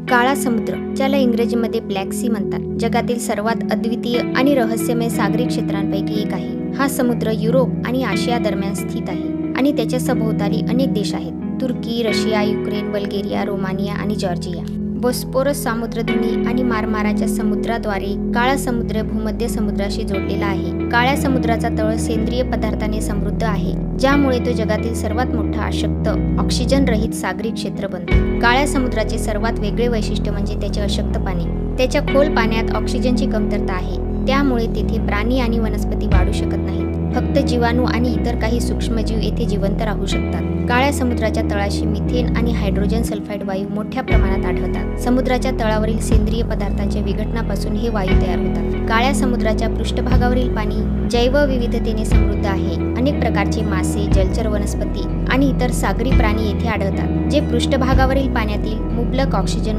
काळा समुद्र, ज्याला इंग्रजीमध्ये ब्लॅक सी म्हणतात, जगातील सर्वात अद्वितीय आणि रहस्यमय सागरी क्षेत्रांपैकी एक आहे. हा समुद्र युरोप आणि आशिया दरम्यान स्थित आहे आणि त्याच्या सभोवताली अनेक देश आहेत. तुर्की, रशिया, युक्रेन, बल्गेरिया, रोमानिया आणि जॉर्जिया. बोस्पोरस सामुद्रधुनी आणि मारमाराच्या समुद्राद्वारे काळा समुद्र भूमध्य समुद्राशी जोडलेला आहे. काळ्या समुद्राचा तळ सेंद्रिय पदार्थाने समृद्ध आहे, ज्यामुळे तो जगातील सर्वात मोठा अशक्त ऑक्सिजन रहित सागरी क्षेत्र बनतो. काळ्या समुद्राचे सर्वात वेगळे वैशिष्ट्य म्हणजे त्याचे अशक्त पाणी. त्याच्या खोल पाण्यात ऑक्सिजनची कमतरता आहे, त्यामुळे तेथे प्राणी आणि वनस्पती वाढू शकत नाहीत. फक्त जीवाणू आणि इतर काही सूक्ष्मजीव येथे जिवंत राहू शकतात. काळ्या समुद्राच्या तळाशी मिथेन आणि हायड्रोजन सल्फाइड वायू मोठ्या प्रमाणात आढळतात. समुद्राच्या तळावरील सेंद्रिय पदार्थांच्या विघटनापासून हे वायू तयार होतात. काळ्या समुद्राच्या पृष्ठभागावरील पाणी जैवविविधतेने समृद्ध आहे. अनेक प्रकारचे मासे, जलचर वनस्पती आणि इतर सागरी प्राणी येथे आढळतात, जे पृष्ठभागावरील पाण्यातील मुबलक ऑक्सिजन